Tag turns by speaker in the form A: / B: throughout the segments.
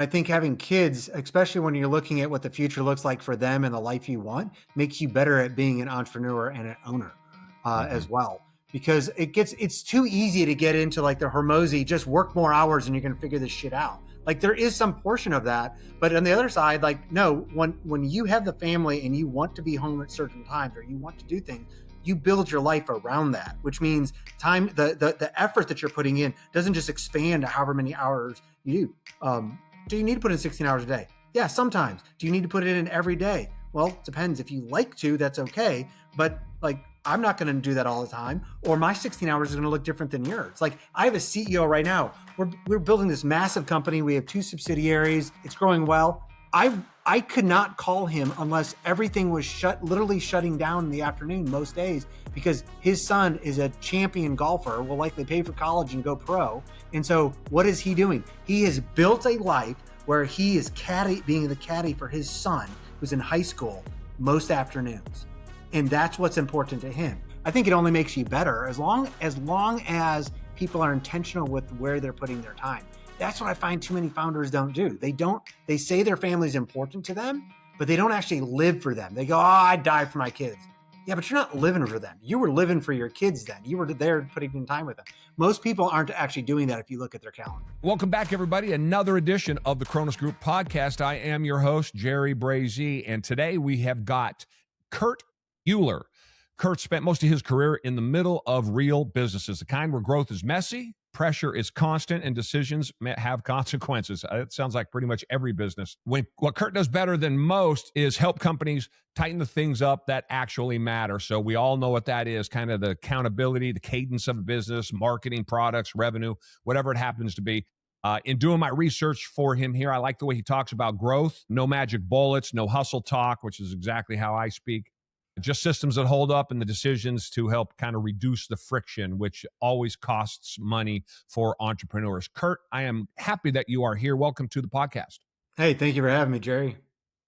A: I think having kids, especially when you're looking at what the future looks like for them and the life you want, makes you better at being an entrepreneur and an owner
B: Hmm.
A: as well. Because it's too easy to get into like the Hormozy, just work more hours and you're going to figure this shit out. Like there is some portion of that, but on the other side, like no, when you have the family and you want to be home at certain times or you want to do things, you build your life around that, which means time, the effort that you're putting in doesn't just expand to however many hours you do. Do you need to put in 16 hours a day? Yeah, sometimes. Do you need to put it in every day? Well, it depends. If you like to, that's okay. But like, I'm not going to do that all the time, or my 16 hours is going to look different than yours. Like, I have a CEO right now. We're building this massive company. We have 2 subsidiaries. It's growing well. I could not call him unless everything was literally shutting down in the afternoon most days, because his son is a champion golfer, will likely pay for college and go pro. And so what is he doing? He has built a life where he is being the caddy for his son who's in high school most afternoons. And that's what's important to him. I think it only makes you better as long as people are intentional with where they're putting their time. That's what I find too many founders don't do. They say their family's important to them, but they don't actually live for them. They go, oh, I'd die for my kids. Yeah, but you're not living for them. You were living for your kids then. You were there putting in time with them. Most people aren't actually doing that if you look at their calendar.
B: Welcome back, everybody. Another edition of the Cronus Group podcast. I am your host, Jerry Brazee, and today we have got Kurt Uhlir. Kurt spent most of his career in the middle of real businesses, the kind where growth is messy, pressure is constant, and decisions have consequences. It sounds like pretty much every business. What Kurt does better than most is help companies tighten the things up that actually matter. So we all know what that is, kind of the accountability, the cadence of a business, marketing, products, revenue, whatever it happens to be. In doing my research for him here, I like the way he talks about growth, no magic bullets, no hustle talk, which is exactly how I speak. Just systems that hold up and the decisions to help kind of reduce the friction, which always costs money for entrepreneurs. Kurt, I am happy that you are here. Welcome to the podcast.
A: Hey, thank you for having me, Jerry.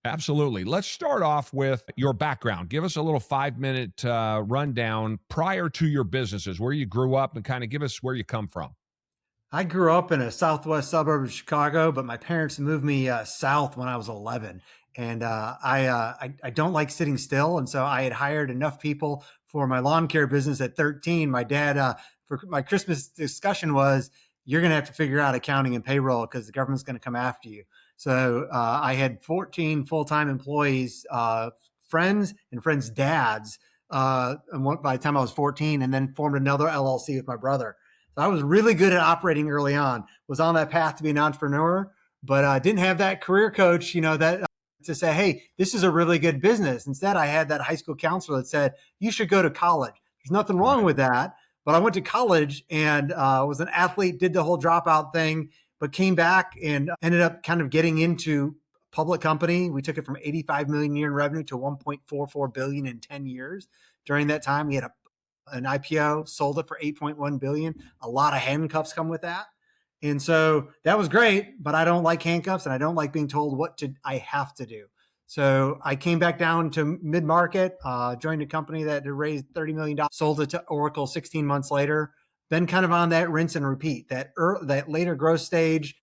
B: Absolutely. Let's start off with your background. Give us a little 5-minute rundown prior to your businesses, where you grew up, and kind of give us where you come from.
A: I grew up in a southwest suburb of Chicago, but my parents moved me south when I was 11. And I don't like sitting still. And so I had hired enough people for my lawn care business at 13. My dad, for my Christmas discussion was, you're going to have to figure out accounting and payroll because the government's going to come after you. So I had 14 full-time employees, friends and friends' dads, by the time I was 14, and then formed another LLC with my brother. So I was really good at operating early on, was on that path to be an entrepreneur, but didn't have that career coach, that to say, hey, this is a really good business. Instead, I had that high school counselor that said, you should go to college. There's nothing wrong with that. But I went to college and was an athlete, did the whole dropout thing, but came back and ended up kind of getting into public company. We took it from 85 million a year in revenue to 1.44 billion in 10 years. During that time, we had an IPO, sold it for 8.1 billion. A lot of handcuffs come with that. And so that was great, but I don't like handcuffs and I don't like being told I have to do. So I came back down to mid-market, joined a company that had raised $30 million, sold it to Oracle 16 months later, then kind of on that rinse and repeat, that later growth stage.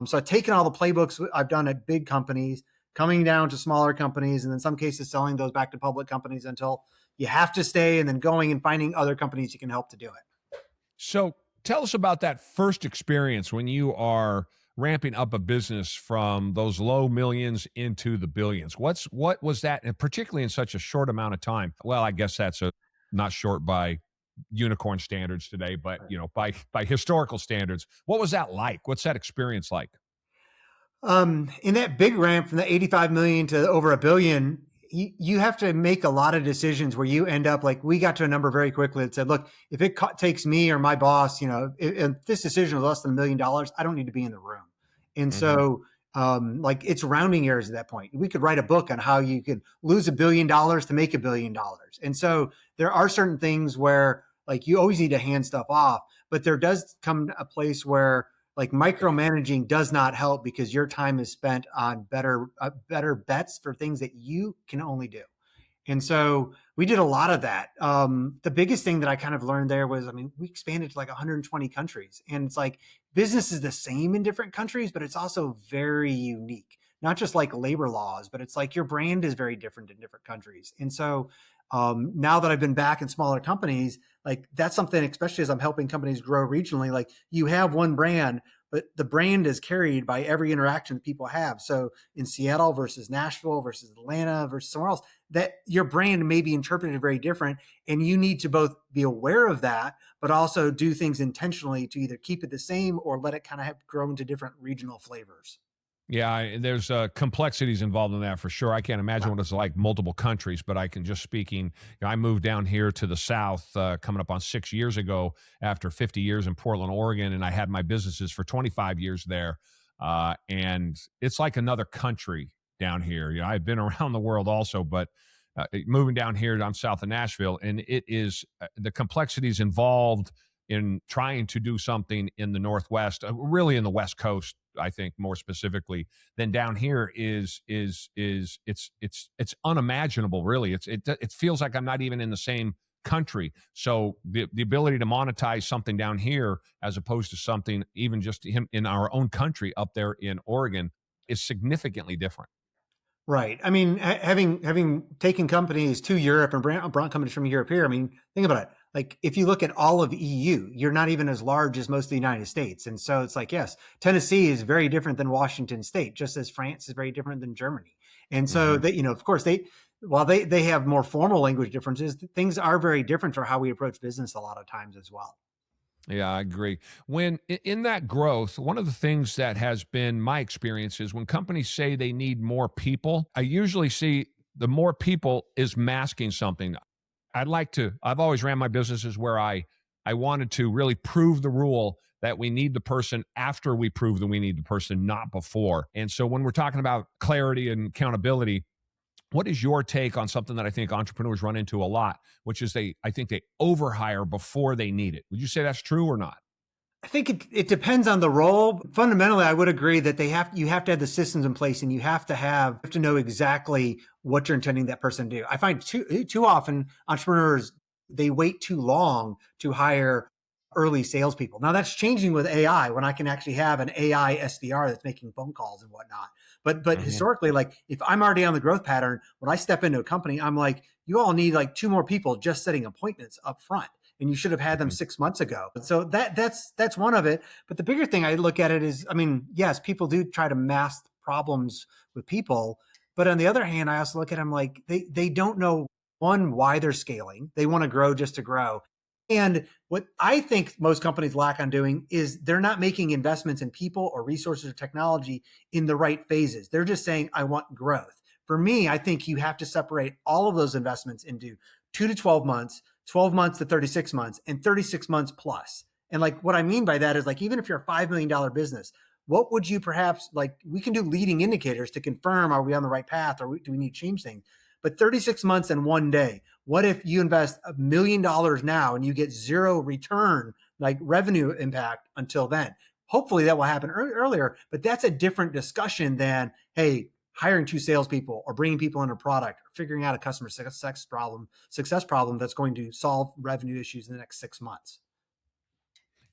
A: So I've taken all the playbooks I've done at big companies, coming down to smaller companies, and in some cases selling those back to public companies until you have to stay, and then going and finding other companies you can help to do it.
B: So tell us about that first experience when you are ramping up a business from those low millions into the billions. What was that, and particularly in such a short amount of time? Well, I guess that's not short by unicorn standards today, but by historical standards. What was that like? What's that experience like?
A: In that big ramp from the 85 million to over a billion, you have to make a lot of decisions where you end up like, we got to a number very quickly that said, look, if it takes me or my boss, if this decision is less than $1 million, I don't need to be in the room. And so like it's rounding errors at that point. We could write a book on how you could lose $1 billion to make $1 billion. And so there are certain things where like you always need to hand stuff off, but there does come a place where like micromanaging does not help because your time is spent on better bets for things that you can only do. And so we did a lot of that. The biggest thing that I kind of learned there was, we expanded to like 120 countries, and it's like business is the same in different countries, but it's also very unique. Not just like labor laws, but it's like your brand is very different in different countries. And so now that I've been back in smaller companies, like that's something, especially as I'm helping companies grow regionally, like you have one brand, but the brand is carried by every interaction that people have. So in Seattle versus Nashville versus Atlanta versus somewhere else, that your brand may be interpreted very different. And you need to both be aware of that, but also do things intentionally to either keep it the same or let it kind of have grow into different regional flavors.
B: Yeah, there's complexities involved in that for sure. I can't imagine
A: Yeah.
B: what it's like multiple countries, but I can just speaking. I moved down here to the South coming up on 6 years ago after 50 years in Portland, Oregon, and I had my businesses for 25 years there. And it's like another country down here. I've been around the world also, but moving down here, I'm south of Nashville, and it is the complexities involved in trying to do something in the Northwest, really in the West Coast, I think more specifically than down here is it's unimaginable. Really, it feels like I'm not even in the same country. So the ability to monetize something down here as opposed to something even just in our own country up there in Oregon is significantly different.
A: Right. I mean, having taken companies to Europe and brought companies from Europe here. I mean, think about it. Like, if you look at all of EU, you're not even as large as most of the United States, and so it's like, yes, Tennessee is very different than Washington State, just as France is very different than Germany. And so
B: Mhm.
A: they, of course, while they have more formal language differences, things are very different for how we approach business a lot of times as well.
B: Yeah, I agree. When in that growth, one of the things that has been my experience is when companies say they need more people, I usually see the more people is masking something. I've always ran my businesses where I wanted to really prove the rule that we need the person after we prove that we need the person, not before. And so when we're talking about clarity and accountability, what is your take on something that I think entrepreneurs run into a lot, which is I think they overhire before they need it. Would you say that's true or not?
A: I think it depends on the role. Fundamentally, I would agree that you have to have the systems in place, and you have to know exactly what you're intending that person to do. I find too often entrepreneurs, they wait too long to hire early salespeople. Now that's changing with AI, when I can actually have an AI SDR that's making phone calls and whatnot. But
B: Mhm.
A: historically, like if I'm already on the growth pattern, when I step into a company, I'm like, you all need like two more people just setting appointments up front, and you should have had them
B: Mhm.
A: 6 months ago. So that's one of it. But the bigger thing I look at it is, I mean, yes, people do try to mask problems with people, but on the other hand, I also look at them like they don't know, one, why they're scaling. They want to grow just to grow. And what I think most companies lack on doing is they're not making investments in people or resources or technology in the right phases. They're just saying, I want growth. For me, I think you have to separate all of those investments into 2 to 12 months, 12 months to 36 months, and 36 months plus. And like what I mean by that is, like, even if you're a $5 million business, what would you perhaps like? We can do leading indicators to confirm, are we on the right path, or do we need to change things? But 36 months and 1 day, what if you invest $1 million now and you get zero return, like revenue impact until then? Hopefully that will happen earlier, but that's a different discussion than, hey, hiring two salespeople or bringing people in a product or figuring out a customer success problem that's going to solve revenue issues in the next 6 months.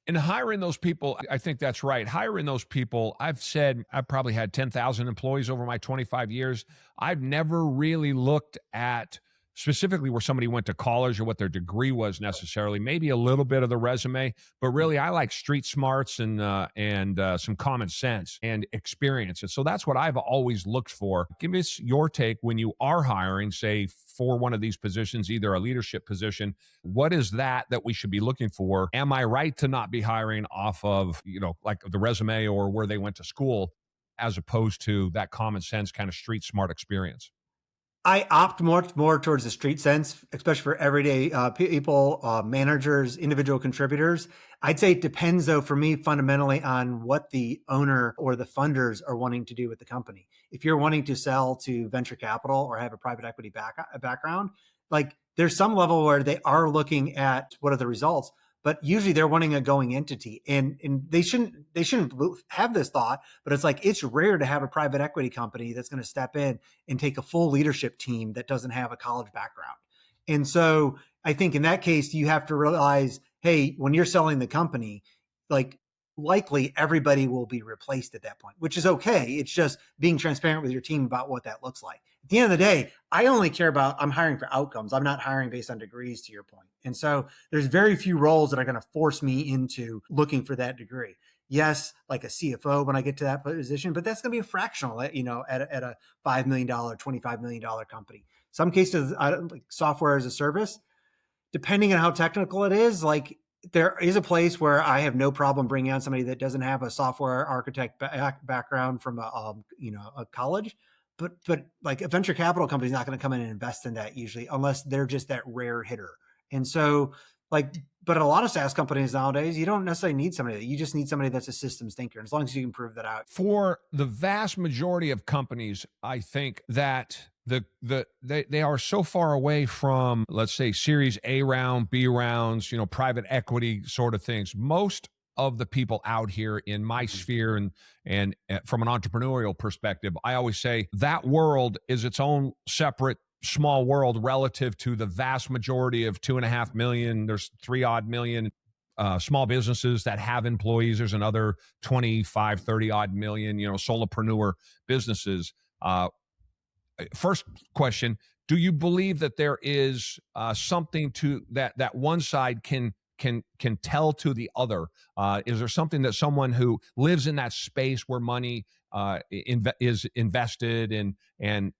B: And hiring those people, I think that's right. Hiring those people, I've said I've probably had 10,000 employees over my 25 years. I've never really looked at specifically where somebody went to college or what their degree was necessarily. Maybe a little bit of the resume, but really I like street smarts and some common sense and experience. And so that's what I've always looked for. Give us your take when you are hiring, say for one of these positions, either a leadership position. What is that we should be looking for? Am I right to not be hiring off of, like the resume or where they went to school, as opposed to that common sense kind of street smart experience?
A: I opt much more towards the street sense, especially for everyday people, managers, individual contributors. I'd say it depends, though, for me, fundamentally on what the owner or the funders are wanting to do with the company. If you're wanting to sell to venture capital or have a private equity background, like there's some level where they are looking at what are the results, but usually they're wanting a going entity, and they shouldn't have this thought. But it's like it's rare to have a private equity company that's going to step in and take a full leadership team that doesn't have a college background. And so I think in that case, you have to realize, hey, when you're selling the company, like likely everybody will be replaced at that point, which is okay. It's just being transparent with your team about what that looks like. At the end of the day, I only care about, I'm hiring for outcomes. I'm not hiring based on degrees, to your point. And so there's very few roles that are going to force me into looking for that degree. Yes, like a CFO when I get to that position, but that's going to be a fractional, at a $5 million, $25 million company. Some cases, like software as a service, depending on how technical it is, like there is a place where I have no problem bringing on somebody that doesn't have a software architect background from a college, but like a venture capital company is not going to come in and invest in that usually unless they're just that rare hitter. And so like, but a lot of SaaS companies nowadays, you don't necessarily need somebody. You just need somebody that's a systems thinker. And as long as you can prove that out.
B: For the vast majority of companies, I think that they are so far away from, let's say, Series A round, B rounds, private equity sort of things. Most of the people out here in my sphere and from an entrepreneurial perspective, I always say that world is its own separate small world relative to the vast majority of 2.5 million. There's 3 odd million small businesses that have employees. There's another 25, 30 odd million, solopreneur businesses. First question: do you believe that there is something to that one side can tell to the other? Is there something that someone who lives in that space where money is invested and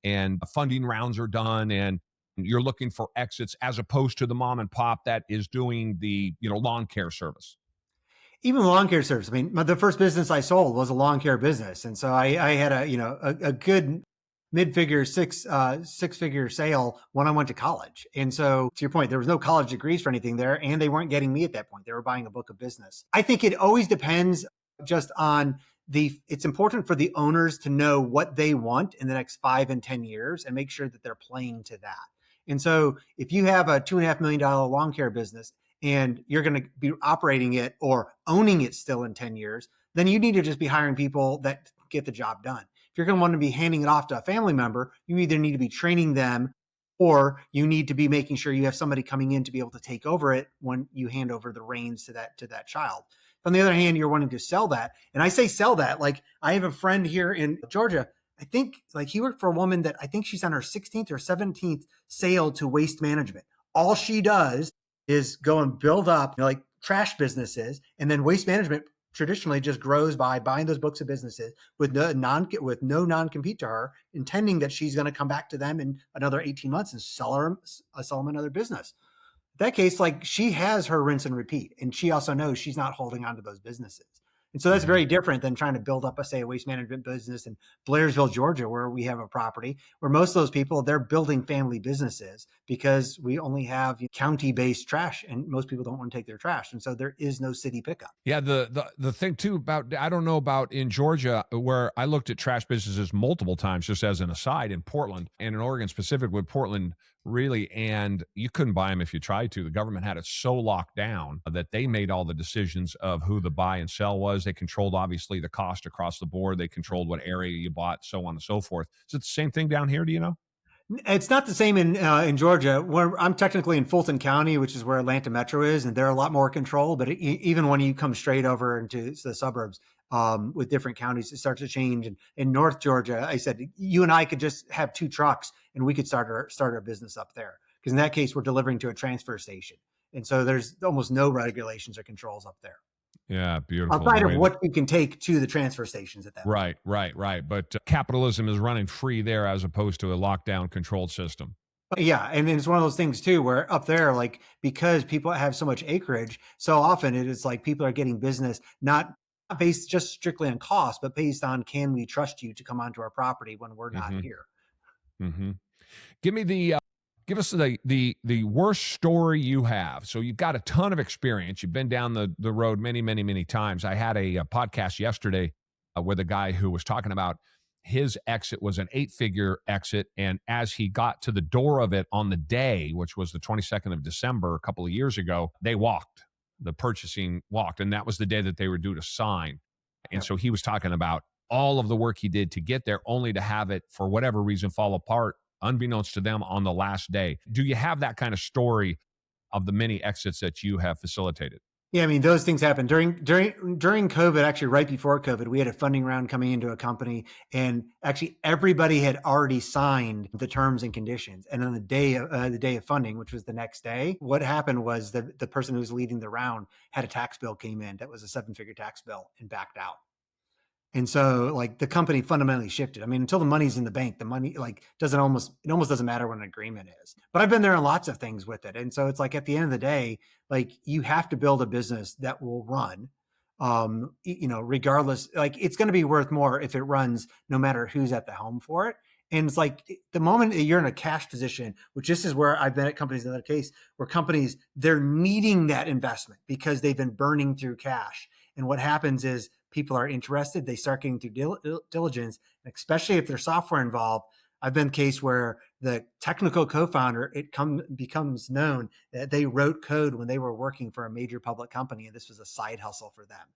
B: funding rounds are done and you're looking for exits, as opposed to the mom and pop that is doing the lawn care service?
A: Even lawn care service. I mean, the first business I sold was a lawn care business, and so I had a good mid-figure six-figure sale when I went to college. And so, to your point, there was no college degrees for anything there, and they weren't getting me at that point. They were buying a book of business. I think it always depends just on it's important for the owners to know what they want in the next 5 and 10 years and make sure that they're playing to that. And so if you have a $2.5 million lawn care business and you're going to be operating it or owning it still in 10 years, then you need to just be hiring people that get the job done. If you're going to want to be handing it off to a family member, you either need to be training them or you need to be making sure you have somebody coming in to be able to take over it when you hand over the reins to that child. On the other hand, you're wanting to sell that. And I say sell that, like I have a friend here in Georgia. I think like he worked for a woman that I think she's on her 16th or 17th sale to Waste Management. All she does is go and build up like trash businesses, and then Waste Management traditionally just grows by buying those books of businesses with no non-compete to her, intending that she's going to come back to them in another 18 months and sell them another business. In that case, like she has her rinse and repeat, and she also knows she's not holding on to those businesses. And so that's very different than trying to build up a waste management business in Blairsville, Georgia, where we have a property where most of those people, they're building family businesses because we only have county-based trash and most people don't want to take their trash. And so there is no city pickup.
B: Yeah, the thing too about, I don't know about in Georgia, where I looked at trash businesses multiple times, just as an aside, in Portland and in Oregon, specifically Portland, really, and you couldn't buy them if you tried to. The government had it so locked down that they made all the decisions of who the buy and sell was. They controlled, obviously, the cost across the board. They controlled what area you bought, so on and so forth. Is it the same thing down here? Do you know?
A: It's not the same in Georgia. Where I'm technically in Fulton County, which is where Atlanta Metro is, and they're a lot more control. But even when you come straight over into the suburbs with different counties, it starts to change. And in North Georgia, I said you and I could just have 2 trucks, and we could start our business up there. Because in that case, we're delivering to a transfer station, and so there's almost no regulations or controls up there.
B: Yeah, beautiful.
A: Outside of what you can take to the transfer stations at that point.
B: Right. But capitalism is running free there as opposed to a lockdown controlled system.
A: Yeah. And then it's one of those things too, where up there, like, because people have so much acreage, so often it is like people are getting business, not based just strictly on cost, but based on, can we trust you to come onto our property when we're not here?
B: Mm-hmm. Give us the worst story you have. So you've got a ton of experience. You've been down the road many times. I had a podcast yesterday with a guy who was talking about his exit was an 8-figure exit. And as he got to the door of it on the day, which was the 22nd of December, a couple of years ago, the purchasing walked. And that was the day that they were due to sign. And so he was talking about all of the work he did to get there, only to have it, for whatever reason, fall apart, unbeknownst to them, on the last day. Do you have that kind of story of the many exits that you have facilitated?
A: Yeah, I mean, those things happen during COVID. Actually, right before COVID, we had a funding round coming into a company, and actually everybody had already signed the terms and conditions. And on the day of funding, which was the next day, what happened was the person who was leading the round had a tax bill came in that was a 7-figure tax bill and backed out. And so like the company fundamentally shifted. I mean, until the money's in the bank, the money like it almost doesn't matter what an agreement is. But I've been there on lots of things with it. And so it's like at the end of the day, like you have to build a business that will run. Regardless, like it's going to be worth more if it runs no matter who's at the helm for it. And it's like the moment that you're in a cash position, which this is where I've been at companies in that case, where companies, they're needing that investment because they've been burning through cash. And what happens is people are interested, they start getting through diligence, especially if there's software involved. I've been the case where the technical co-founder, becomes known that they wrote code when they were working for a major public company, and this was a side hustle for them.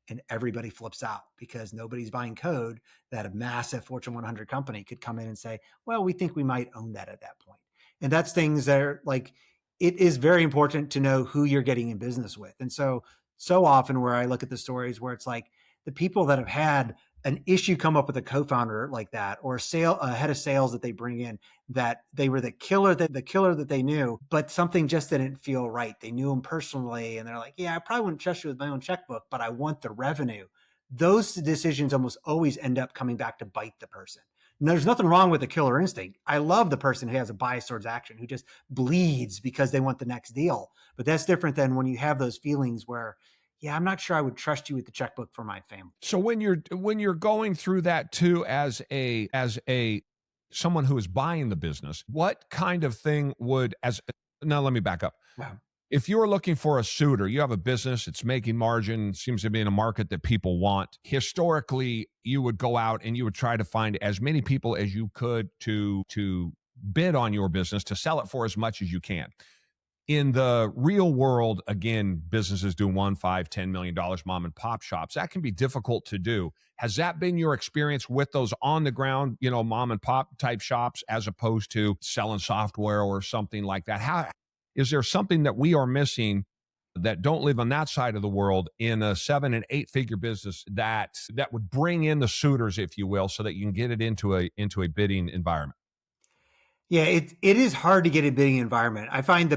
A: And everybody flips out because nobody's buying code that a massive Fortune 100 company could come in and say, well, we think we might own that at that point. And that's things that are like, it is very important to know who you're getting in business with. And so often where I look at the stories where it's like the people that have had an issue come up with a co-founder like that, or a head of sales that they bring in, that they were the killer that they knew, but something just didn't feel right. They knew him personally, and they're like, yeah, I probably wouldn't trust you with my own checkbook, but I want the revenue. Those decisions almost always end up coming back to bite the person. And there's nothing wrong with a killer instinct. I love the person who has a bias towards action, who just bleeds because they want the next deal. But that's different than when you have those feelings where, yeah, I'm not sure I would trust you with the checkbook for my family.
B: So when you're going through that too, as a someone who is buying the business, what kind of thing would now let me back up.
A: Wow.
B: If you're looking for a suitor, you have a business, it's making margin, seems to be in a market that people want. Historically, you would go out and you would try to find as many people as you could to bid on your business, to sell it for as much as you can. In the real world, again, businesses do $1, $5, $10 million, mom and pop shops. That can be difficult to do. Has that been your experience with those on the ground, mom and pop type shops, as opposed to selling software or something like that? How is there something that we are missing that don't live on that side of the world in a 7 and 8 figure business that would bring in the suitors, if you will, so that you can get it into a bidding environment?
A: Yeah, it is hard to get a bidding environment. I find the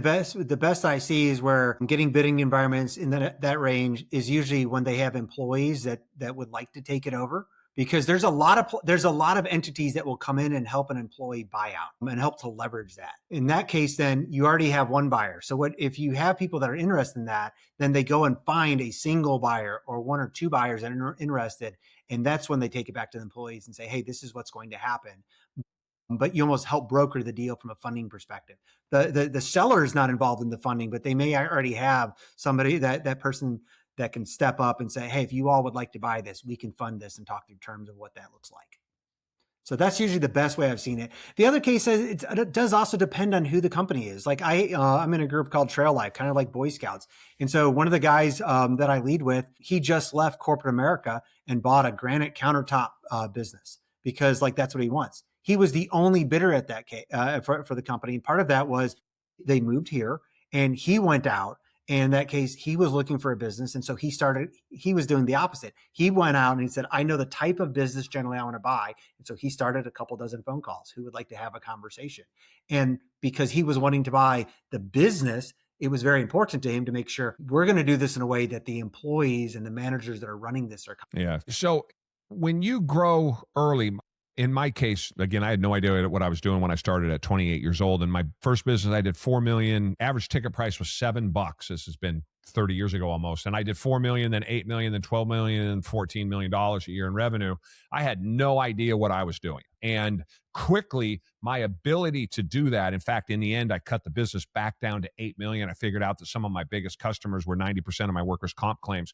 A: best I see is where getting bidding environments in that range is usually when they have employees that would like to take it over, because there's a lot of entities that will come in and help an employee buy out and help to leverage that. In that case, then you already have one buyer. So what if you have people that are interested in that, then they go and find a single buyer or one or two buyers that are interested, and that's when they take it back to the employees and say, hey, this is what's going to happen. But you almost help broker the deal from a funding perspective. The seller is not involved in the funding, but they may already have somebody that person that can step up and say, hey, if you all would like to buy this, we can fund this, and talk through terms of what that looks like. So that's usually the best way I've seen it. The other case is it does also depend on who the company is. Like I'm in a group called Trail Life, kind of like Boy Scouts. And so one of the guys that I lead with, he just left corporate America and bought a granite countertop business, because like that's what he wants. He was the only bidder at that for the company. And part of that was they moved here, and he went out. And in that case, he was looking for a business. And so he was doing the opposite. He went out and he said, I know the type of business generally I want to buy. And so he started a couple dozen phone calls who would like to have a conversation. And because he was wanting to buy the business, it was very important to him to make sure we're going to do this in a way that the employees and the managers that are running this are.
B: Yeah. So when you grow early, in my case, again, I had no idea what I was doing when I started at 28 years old. And my first business, I did 4 million. Average ticket price was $7. This has been 30 years ago almost. And I did 4 million, then 8 million, then 12 million, and $14 million a year in revenue. I had no idea what I was doing. And quickly, my ability to do that, in fact, in the end, I cut the business back down to 8 million. I figured out that some of my biggest customers were 90% of my workers' comp claims.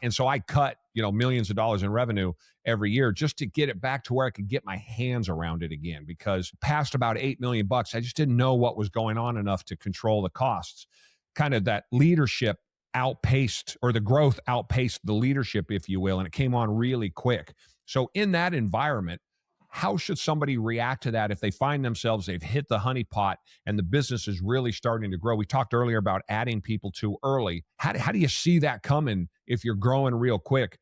B: And so I cut, millions of dollars in revenue every year just to get it back to where I could get my hands around it again, because past about $8 million, I just didn't know what was going on enough to control the costs. Kind of that leadership outpaced, or the growth outpaced the leadership, if you will, and it came on really quick. So in that environment, How should somebody react to that if they find themselves, they've hit the honeypot and the business is really starting to grow? We talked earlier about adding people too early. How do you see that coming if you're growing real quick,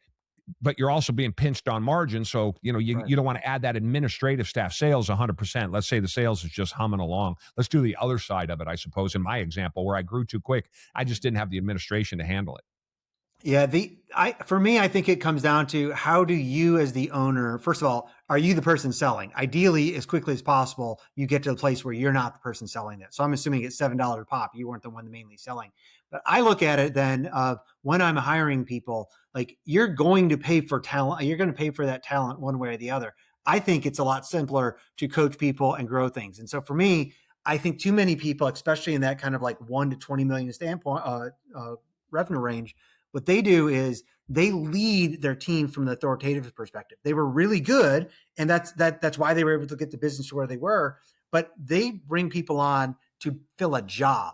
B: but you're also being pinched on margin? So,
A: Right.
B: you don't want to add that administrative staff. Sales 100%. Let's say the sales is just humming along. Let's do the other side of it, I suppose, in my example, where I grew too quick. I just didn't have the administration to handle it.
A: Yeah, for me, I think it comes down to how do you as the owner, first of all, are you the person selling? Ideally, as quickly as possible, you get to the place where you're not the person selling it. So I'm assuming it's $7 a pop. You weren't the one mainly selling. But I look at it then of when I'm hiring people, like you're going to pay for talent, you're going to pay for that talent one way or the other. I think it's a lot simpler to coach people and grow things. And so for me, I think too many people, especially in that kind of like 1 to 20 million standpoint, revenue range, what they do is they lead their team from the authoritative perspective. They were really good, and that's why they were able to get the business to where they were. But they bring people on to fill a job,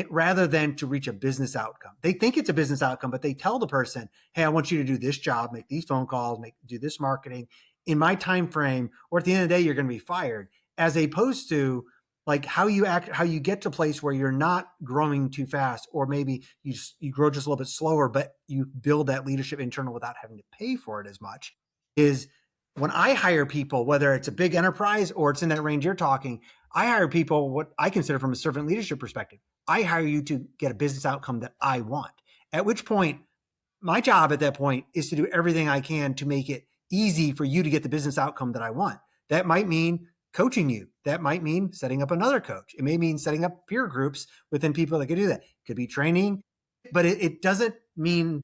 A: rather than to reach a business outcome. They think it's a business outcome, but they tell the person, "Hey, I want you to do this job, make these phone calls, do this marketing in my time frame, or at the end of the day, you're going to be fired." As opposed to like how you act, how you get to a place where you're not growing too fast, or maybe you grow just a little bit slower, but you build that leadership internal without having to pay for it as much. Is when I hire people, whether it's a big enterprise or it's in that range you're talking, I hire people what I consider from a servant leadership perspective. I hire you to get a business outcome that I want. At which point, my job at that point is to do everything I can to make it easy for you to get the business outcome that I want. That might mean coaching you. That might mean setting up another coach. It may mean setting up peer groups within people that could do that. It could be training, but it doesn't mean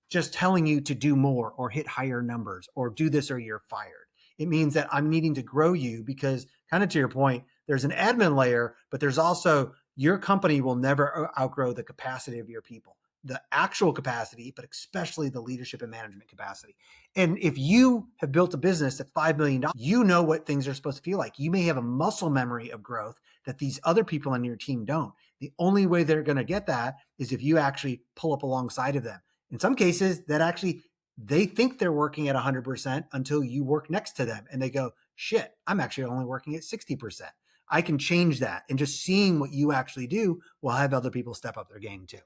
A: just telling you to do more or hit higher numbers or do this or you're fired. It means that I'm needing to grow you because, kind of to your point, there's an admin layer, but there's also your company will never outgrow the capacity of your people, the actual capacity, but especially the leadership and management capacity. And if you have built a business at $5 million, you know what things are supposed to feel like. You may have a muscle memory of growth that these other people on your team don't. The only way they're going to get that is if you actually pull up alongside of them. In some cases, that actually they think they're working at 100% until you work next to them and they go, shit, I'm actually only working at 60%. I can change that. And just seeing what you actually do will have other people step up their game too.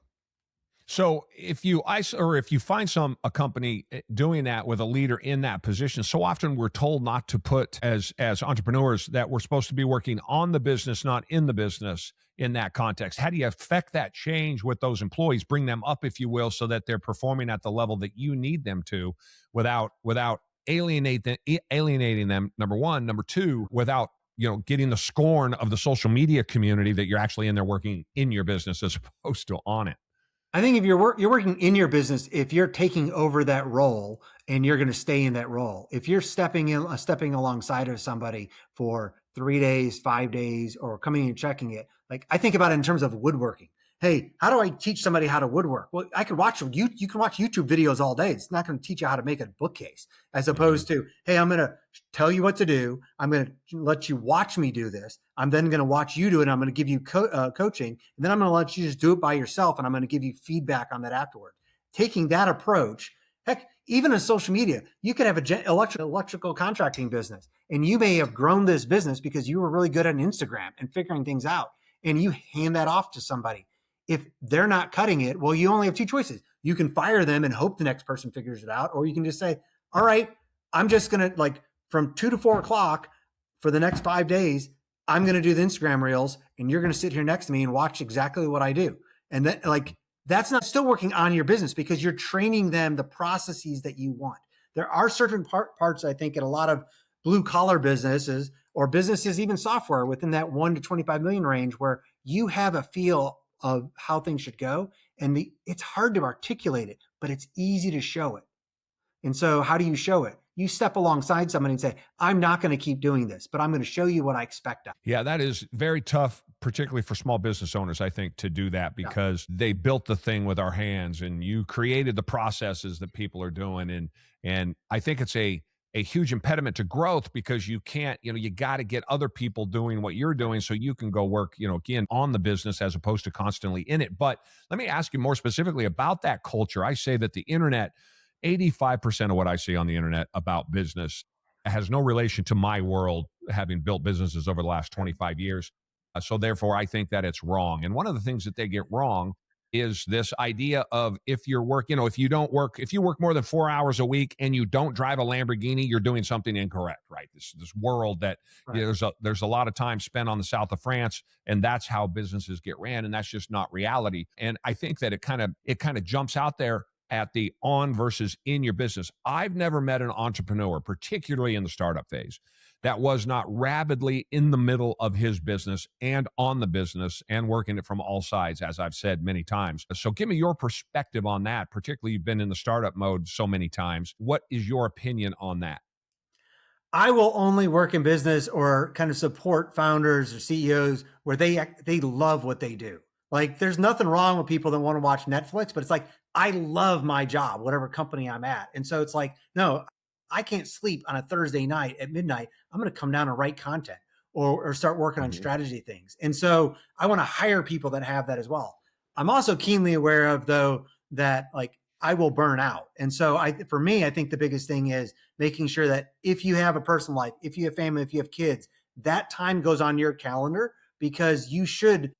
B: So if you if you find a company doing that with a leader in that position, so often we're told not to put as entrepreneurs that we're supposed to be working on the business, not in the business in that context. How do you affect that change with those employees, bring them up, if you will, so that they're performing at the level that you need them to without alienating them, number one, number two, without getting the scorn of the social media community that you're actually in there working in your business as opposed to on it?
A: I think if you're working in your business, if you're taking over that role and you're going to stay in that role, if you're stepping alongside of somebody for 3 days, 5 days, or coming and checking it, like I think about it in terms of woodworking. Hey, how do I teach somebody how to woodwork? Well, I could watch you can watch YouTube videos all day. It's not going to teach you how to make a bookcase, as opposed to, hey, I'm going to tell you what to do. I'm going to let you watch me do this. I'm then going to watch you do it. And I'm going to give you coaching, and then I'm going to let you just do it by yourself. And I'm going to give you feedback on that afterward. Taking that approach, heck, even in social media, you could have a electrical contracting business, and you may have grown this business because you were really good at Instagram and figuring things out, and you hand that off to somebody. If they're not cutting it, well, you only have two choices. You can fire them and hope the next person figures it out, or you can just say, all right, I'm just going to from 2 to 4 o'clock for the next 5 days, I'm going to do the Instagram reels and you're going to sit here next to me and watch exactly what I do. And that's not still working on your business because you're training them the processes that you want. There are certain parts, I think, in a lot of blue collar businesses or businesses, even software within that 1 to 25 million range where you have a feel of how things should go. And it's hard to articulate it, but it's easy to show it. And so how do you show it? You step alongside somebody and say, I'm not going to keep doing this, but I'm going to show you what I expect of.
B: Yeah, that is very tough, particularly for small business owners, I think, to do that because they built the thing with our hands and you created the processes that people are doing. And I think it's a huge impediment to growth because you can't, you got to get other people doing what you're doing so you can go work, again, on the business as opposed to constantly in it. But let me ask you more specifically about that culture. I say that the internet, 85% of what I see on the internet about business has no relation to my world, having built businesses over the last 25 years. So therefore, I think that it's wrong. And one of the things that they get wrong is this idea of if you're working, if you work more than 4 hours a week and you don't drive a Lamborghini, you're doing something incorrect, right? This world that
A: Right.
B: there's a lot of time spent on the south of France, and that's how businesses get ran, and that's just not reality. And I think that it kind of jumps out there at the on versus in your business. I've never met an entrepreneur, particularly in the startup phase, that was not rabidly in the middle of his business and on the business and working it from all sides, as I've said many times. So give me your perspective on that, particularly you've been in the startup mode so many times. What is your opinion on that?
A: I will only work in business or kind of support founders or CEOs where they love what they do. Like there's nothing wrong with people that want to watch Netflix, but it's like I love my job, whatever company I'm at. And so it's like, no, I can't sleep on a Thursday night at midnight. I'm going to come down and write content or start working on
B: Mhm.
A: strategy things. And so I want to hire people that have that as well. I'm also keenly aware of though that like I will burn out. And so for me, I think the biggest thing is making sure that if you have a personal life, if you have family, if you have kids, that time goes on your calendar because you should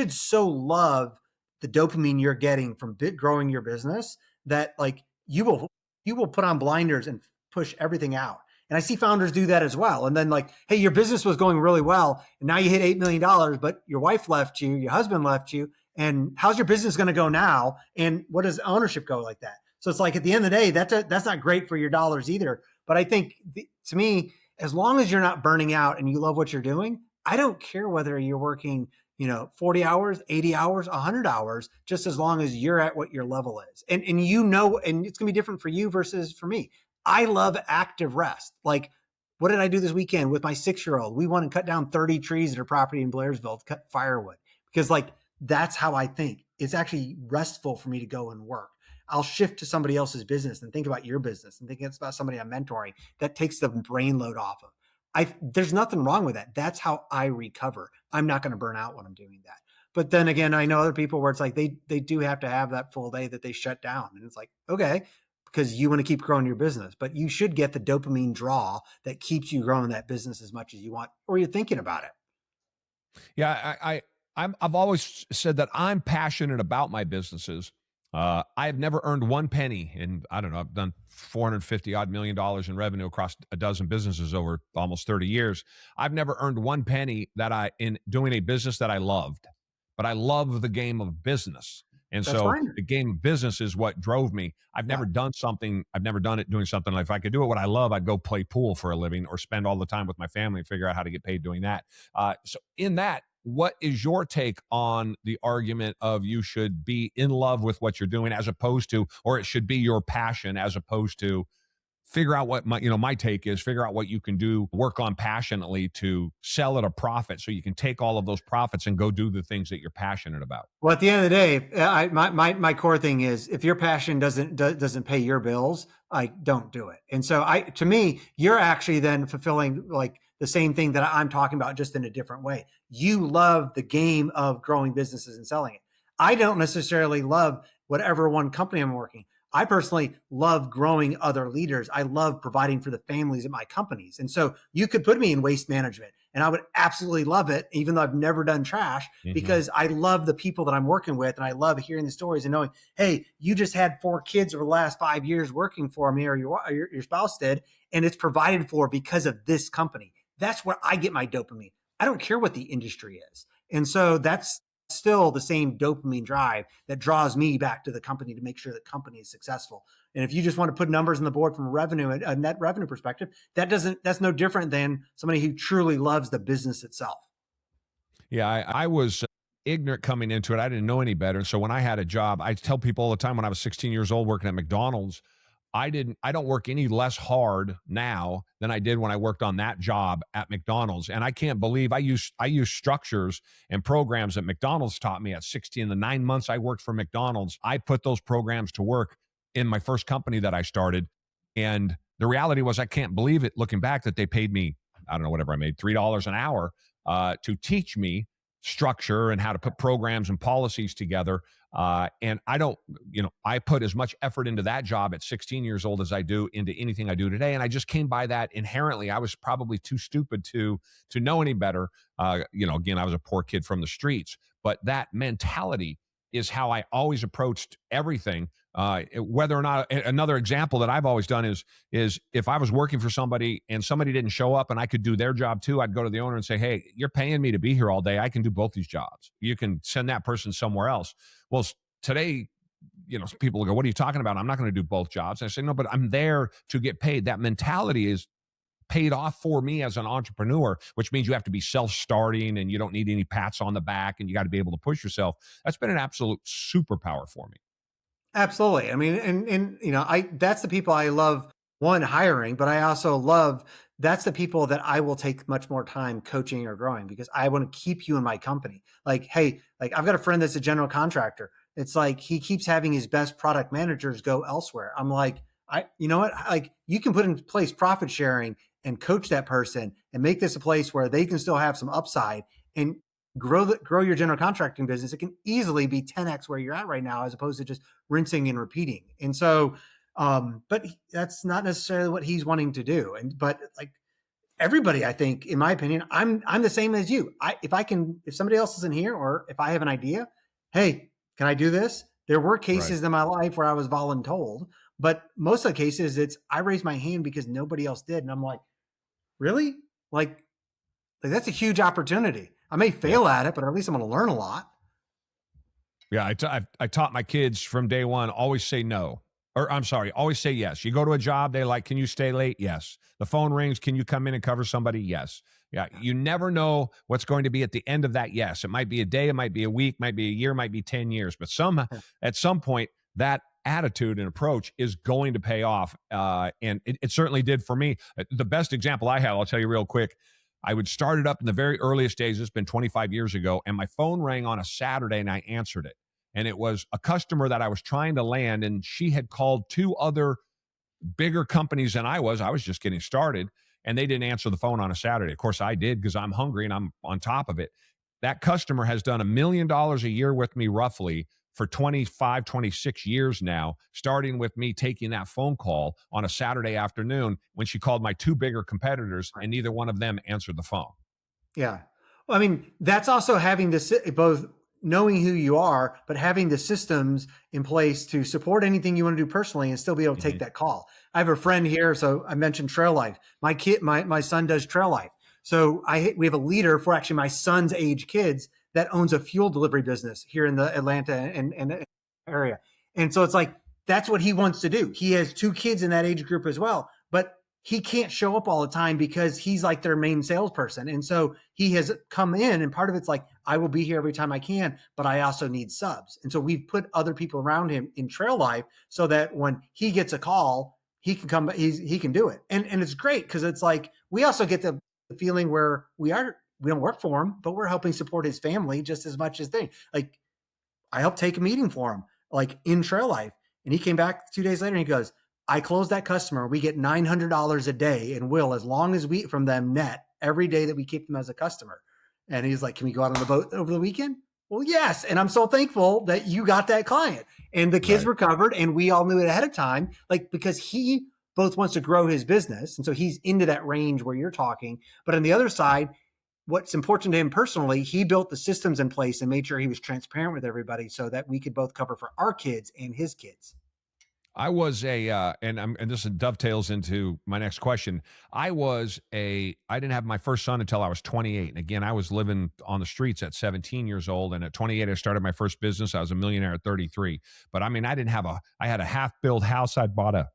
A: so love the dopamine you're getting from growing your business that like you will put on blinders and push everything out. And I see founders do that as well. And then like, hey, your business was going really well, and now you hit $8 million, but your wife left you, your husband left you, and how's your business going to go now? And what does ownership go like that? So it's like at the end of the day, that's not great for your dollars either. But I think to me, as long as you're not burning out and you love what you're doing, I don't care whether you're working 40 hours, 80 hours, 100 hours, just as long as you're at what your level is. And and it's going to be different for you versus for me. I love active rest. Like, what did I do this weekend with my 6-year-old? We went and cut down 30 trees at her property in Blairsville to cut firewood because, like, that's how I think. It's actually restful for me to go and work. I'll shift to somebody else's business and think about your business and think it's about somebody I'm mentoring. That takes the brain load off of. There's nothing wrong with that. That's how I recover. I'm not going to burn out when I'm doing that. But then again, I know other people where it's like they do have to have that full day that they shut down. And it's like, okay, because you want to keep growing your business, but you should get the dopamine draw that keeps you growing that business as much as you want, or you're thinking about it.
B: Yeah, I've always said that I'm passionate about my businesses. I've never earned one penny, and I don't know. I've done 450 odd $1 million in revenue across a dozen businesses over almost 30 years. I've never earned one penny in doing a business that I loved, but I love the game of business. And
A: That's
B: so
A: fine.
B: the game of business is what drove me. I've
A: Yeah.
B: never done something. I've never done it doing something like if I could do it what I love, I'd go play pool for a living or spend all the time with my family and figure out how to get paid doing that. So in that, what is your take on the argument of you should be in love with what you're doing as opposed to, or it should be your passion as opposed to figure out what my take is, figure out what you can do, work on passionately to sell at a profit so you can take all of those profits and go do the things that you're passionate about.
A: Well, at the end of the day, my core thing is if your passion doesn't pay your bills, I don't do it. And so to me, you're actually then fulfilling like the same thing that I'm talking about, just in a different way. You love the game of growing businesses and selling it. I don't necessarily love whatever one company I'm working. I personally love growing other leaders. I love providing for the families at my companies. And so you could put me in waste management and I would absolutely love it, even though I've never done trash,
B: Mhm.
A: because I love the people that I'm working with. And I love hearing the stories and knowing, hey, you just had 4 kids over the last 5 years working for me, or your spouse did, and it's provided for because of this company. That's where I get my dopamine. I don't care what the industry is. And so that's still the same dopamine drive that draws me back to the company to make sure the company is successful. And if you just want to put numbers on the board from a net revenue perspective, that's no different than somebody who truly loves the business itself.
B: Yeah, I was ignorant coming into it. I didn't know any better. So when I had a job, I tell people all the time when I was 16 years old working at McDonald's, I don't work any less hard now than I did when I worked on that job at McDonald's. And I can't believe I use structures and programs that McDonald's taught me at 16. In the 9 months I worked for McDonald's, I put those programs to work in my first company that I started. And the reality was I can't believe it looking back that they paid me, I don't know, whatever I made, $3 an hour to teach me structure and how to put programs and policies together. And I don't, I put as much effort into that job at 16 years old as I do into anything I do today. And I just came by that inherently. I was probably too stupid to know any better. Again, I was a poor kid from the streets, but that mentality is how I always approached everything. Whether or not, another example that I've always done is if I was working for somebody and somebody didn't show up and I could do their job too, I'd go to the owner and say, "Hey, you're paying me to be here all day. I can do both these jobs. You can send that person somewhere else." Well, today, people will go, "What are you talking about? I'm not going to do both jobs." And I say, "No, but I'm there to get paid." That mentality is paid off for me as an entrepreneur, which means you have to be self-starting and you don't need any pats on the back and you got to be able to push yourself. That's been an absolute superpower for me.
A: Absolutely. I mean, and I that's the people I love one hiring, but I also love that's the people that I will take much more time coaching or growing because I want to keep you in my company. Like, hey, like I've got a friend that's a general contractor. It's like he keeps having his best product managers go elsewhere. I'm like, you know what? Like you can put in place profit sharing and coach that person and make this a place where they can still have some upside and grow your general contracting business. It can easily be 10x where you're at right now, as opposed to just rinsing and repeating. And so, but that's not necessarily what he's wanting to do. But like everybody, I think, in my opinion, I'm the same as you. If somebody else isn't here, or if I have an idea, hey, can I do this? There were
B: Right.
A: cases in my life where I was voluntold, but most of the cases, it's I raised my hand because nobody else did, and I'm like, really, like that's a huge opportunity. I may
B: Yeah.
A: fail at it, but at least I'm going to learn a lot.
B: Yeah, I taught my kids from day one, always say no. Or I'm sorry, always say yes. You go to a job, they like, can you stay late? Yes. The phone rings, can you come in and cover somebody? Yes. Yeah, you never know what's going to be at the end of that yes. It might be a day, it might be a week, might be a year, might be 10 years, but at some point that attitude and approach is going to pay off. And it certainly did for me. The best example I have, I'll tell you real quick. I would start it up in the very earliest days. It's been 25 years ago, and my phone rang on a Saturday, and I answered it. And it was a customer that I was trying to land, and she had called two other bigger companies than I was. I was just getting started, and they didn't answer the phone on a Saturday. Of course, I did because I'm hungry and I'm on top of it. That customer has done $1 million a year with me roughly for 25, 26 years now, starting with me taking that phone call on a Saturday afternoon when she called my two bigger competitors and neither one of them answered the phone.
A: Yeah. Well, I mean, that's also having this both knowing who you are, but having the systems in place to support anything you want to do personally and still be able to take
B: Mhm.
A: that call. I have a friend here. So I mentioned Trail Life. My son does Trail Life. So we have a leader for actually my son's age kids that owns a fuel delivery business here in the Atlanta and area. And so it's like, that's what he wants to do. He has two kids in that age group as well, but he can't show up all the time because he's like their main salesperson. And so he has come in, and part of it's like, I will be here every time I can, but I also need subs. And so we've put other people around him in Trail Life so that when he gets a call, he can come, he can do it. And it's great because it's like, we also get the feeling where we don't work for him, but we're helping support his family just as much as they like, I helped take a meeting for him, like in Trail Life. And he came back 2 days later and he goes, I closed that customer. We get $900 a day and will, as long as we from them net every day that we keep them as a customer. And he's like, can we go out on the boat over the weekend? Well, yes. And I'm so thankful that you got that client and the kids
B: Right.
A: were covered and we all knew it ahead of time, like because he both wants to grow his business. And so he's into that range where you're talking. But on the other side, what's important to him personally, he built the systems in place and made sure he was transparent with everybody so that we could both cover for our kids and his kids.
B: I was and this dovetails into my next question. I didn't have my first son until I was 28. And again, I was living on the streets at 17 years old. And at 28, I started my first business. I was a millionaire at 33. But I mean, I had a half built house. I bought a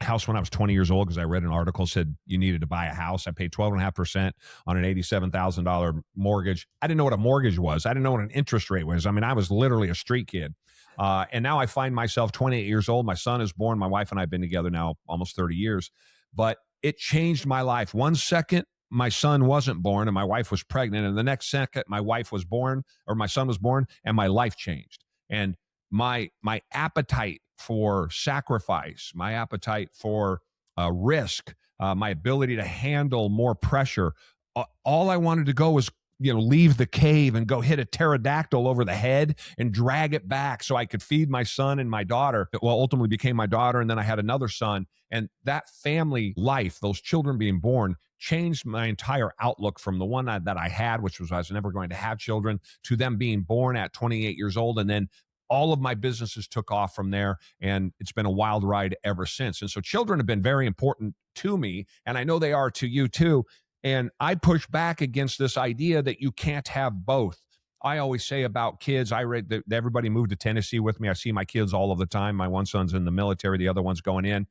B: house when I was 20 years old because I read an article said you needed to buy a house. I paid 12.5% on an $87,000 mortgage. I didn't know what a mortgage was. I didn't know what an interest rate was. I mean, I was literally a street kid. And now I find myself 28 years old. My son is born. My wife and I have been together now almost 30 years. But it changed my life. One second, my son wasn't born and my wife was pregnant. And the next second, my wife was born or my son was born and my life changed. And my appetite for sacrifice, my appetite for risk, my ability to handle more pressure, all I wanted to go was leave the cave and go hit a pterodactyl over the head and drag it back so I could feed my son and my daughter. Well, ultimately became my daughter. And then I had another son. And that family life, those children being born, changed my entire outlook from the one that I had, which was I was never going to have children, to them being born at 28 years old. And then all of my businesses took off from there. And it's been a wild ride ever since. And so children have been very important to me. And I know they are to you too. And I push back against this idea that you can't have both. I always say about kids, I read that everybody moved to Tennessee with me. I see my kids all of the time. My one son's in the military, the other one's going in.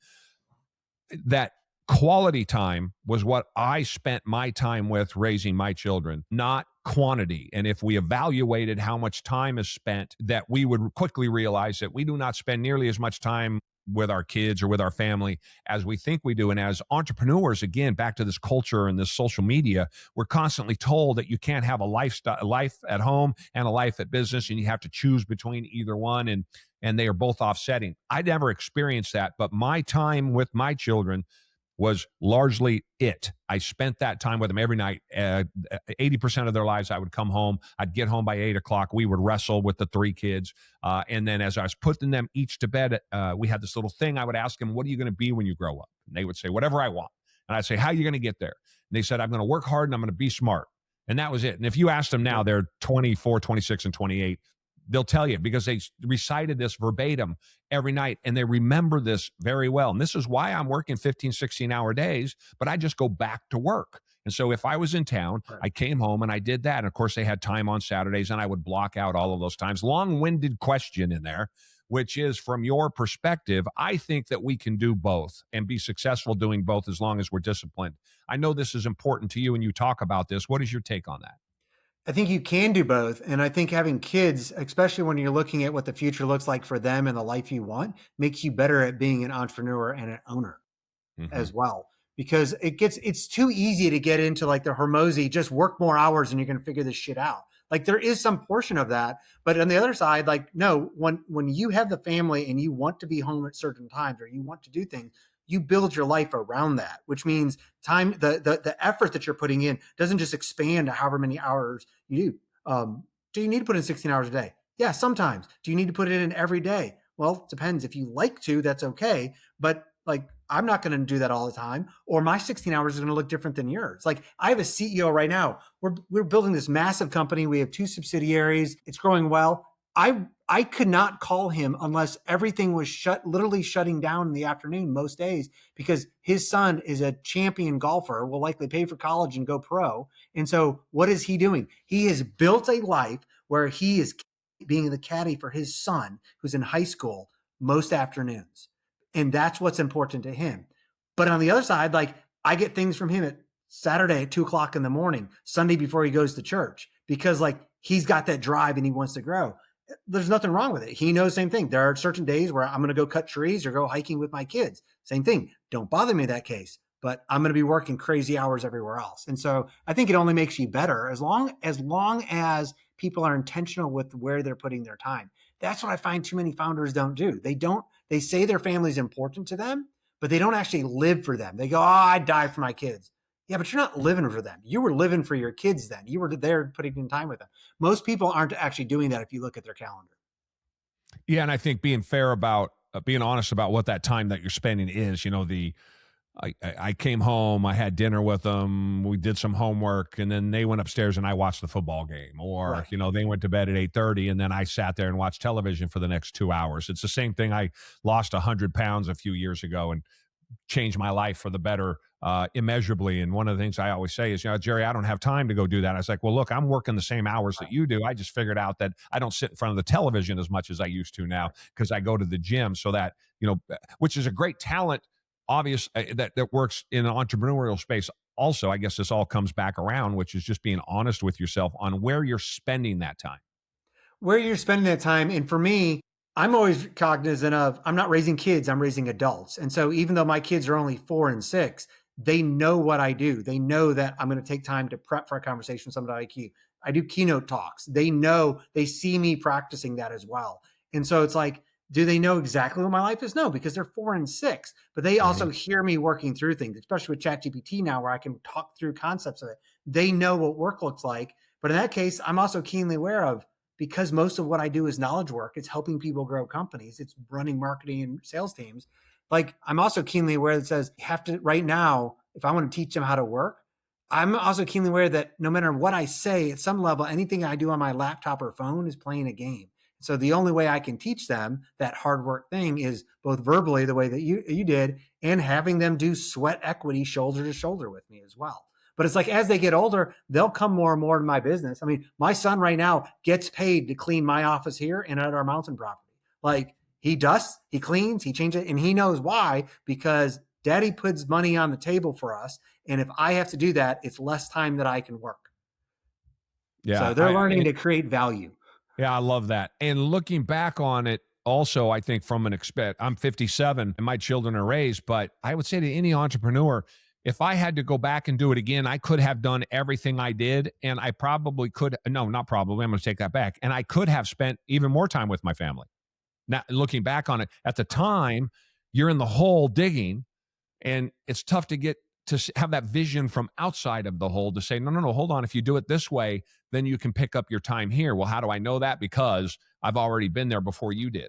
B: That quality time was what I spent my time with raising my children, not quantity. And if we evaluated how much time is spent, that we would quickly realize that we do not spend nearly as much time with our kids or with our family as we think we do. And as entrepreneurs, again, back to this culture and this social media, we're constantly told that you can't have a life at home and a life at business, and you have to choose between either one. And they are both offsetting. I never experienced that, but my time with my children was largely it. I spent that time with them every night. 80% of their lives, I would come home. I'd get home by 8 o'clock. We would wrestle with the three kids. And then as I was putting them each to bed, we had this little thing. I would ask them, what are you going to be when you grow up? And they would say, whatever I want. And I'd say, how are you going to get there? And they said, I'm going to work hard and I'm going to be smart. And that was it. And if you ask them now, they're 24, 26, and 28. They'll tell you because they recited this verbatim every night and they remember this very well. And this is why I'm working 15, 16-hour days, but I just go back to work. And so if I was in town, I came home and I did that. And of course, they had time on Saturdays and I would block out all of those times. Long-winded question in there, which is from your perspective, I think that we can do both and be successful doing both as long as we're disciplined. I know this is important to you and you talk about this. What is your take on that?
A: I think you can do both. And I think having kids, especially when you're looking at what the future looks like for them and the life you want, makes you better at being an entrepreneur and an owner as well. Because it's too easy to get into like the Hormozy, just work more hours and you're going to figure this shit out. Like there is some portion of that, but on the other side, like, no, when you have the family and you want to be home at certain times or you want to do things, you build your life around that, which means time, the effort that you're putting in doesn't just expand to however many hours you do. Do you need to put in 16 hours a day? Yeah, sometimes. Do you need to put it in every day? Well, it depends. If you like to, that's okay. But like, I'm not going to do that all the time, or my 16 hours is going to look different than yours. Like I have a CEO right now. We're building this massive company. We have 2 subsidiaries. It's growing well. I could not call him unless everything was literally shutting down in the afternoon most days because his son is a champion golfer, will likely pay for college and go pro. And so what is he doing? He has built a life where he is being the caddy for his son who's in high school most afternoons. And that's what's important to him. But on the other side, like I get things from him at Saturday at 2:00 in the morning, Sunday before he goes to church, because like he's got that drive and he wants to grow. There's nothing wrong with it. He knows the same thing. There are certain days where I'm going to go cut trees or go hiking with my kids. Same thing. Don't bother me in that case, but I'm going to be working crazy hours everywhere else. And so I think it only makes you better as long as people are intentional with where they're putting their time. That's what I find too many founders don't do. They say their family's important to them, but they don't actually live for them. They go, oh, I die for my kids. Yeah, but you're not living for them. You were living for your kids then. You were there putting in time with them. Most people aren't actually doing that if you look at their calendar.
B: Yeah, and I think being fair about being honest about what that time that you're spending is. I came home, I had dinner with them, we did some homework, and then they went upstairs and I watched the football game. Or, they went to bed at 8:30 and then I sat there and watched television for the next 2 hours. It's the same thing. I lost 100 pounds a few years ago and changed my life for the better immeasurably. And one of the things I always say is, Jerry, I don't have time to go do that. I was like, well, look, I'm working the same hours that you do. I just figured out that I don't sit in front of the television as much as I used to now because I go to the gym. So that, which is a great talent, obvious that works in an entrepreneurial space. Also, I guess this all comes back around, which is just being honest with yourself on where you're spending that time.
A: Where you're spending that time. And for me, I'm always cognizant of, I'm not raising kids, I'm raising adults. And so even though my kids are only 4 and 6, they know what I do. They know that I'm going to take time to prep for a conversation with somebody like you. I do keynote talks. They know, they see me practicing that as well. And so it's like, do they know exactly what my life is? No, because they're 4 and 6, but they also hear me working through things, especially with ChatGPT now, where I can talk through concepts of it. They know what work looks like, But in that case, I'm also keenly aware of, because most of what I do is knowledge work, it's helping people grow companies, it's running marketing and sales teams. Like, I'm also keenly aware that says you have to, right now, if I want to teach them how to work, I'm also keenly aware that no matter what I say, at some level, anything I do on my laptop or phone is playing a game. So the only way I can teach them that hard work thing is both verbally, the way that you did, and having them do sweat equity shoulder to shoulder with me as well. But it's like, as they get older, they'll come more and more to my business. I mean, my son right now gets paid to clean my office here and at our mountain property. Like, he dusts, he cleans, he changes it, and he knows why, because daddy puts money on the table for us. And if I have to do that, it's less time that I can work.
B: Yeah,
A: So they're learning to create value.
B: yeah, I love that. And looking back on it, also, I think from I'm 57 and my children are raised, but I would say to any entrepreneur, if I had to go back and do it again, I could have done everything I did. And I probably could, no, not probably, I'm going to take that back. And I could have spent even more time with my family. Now, looking back on it, at the time, you're in the hole digging, and it's tough to get to have that vision from outside of the hole to say, no, no, no, hold on. If you do it this way, then you can pick up your time here. Well, how do I know that? Because I've already been there before you did.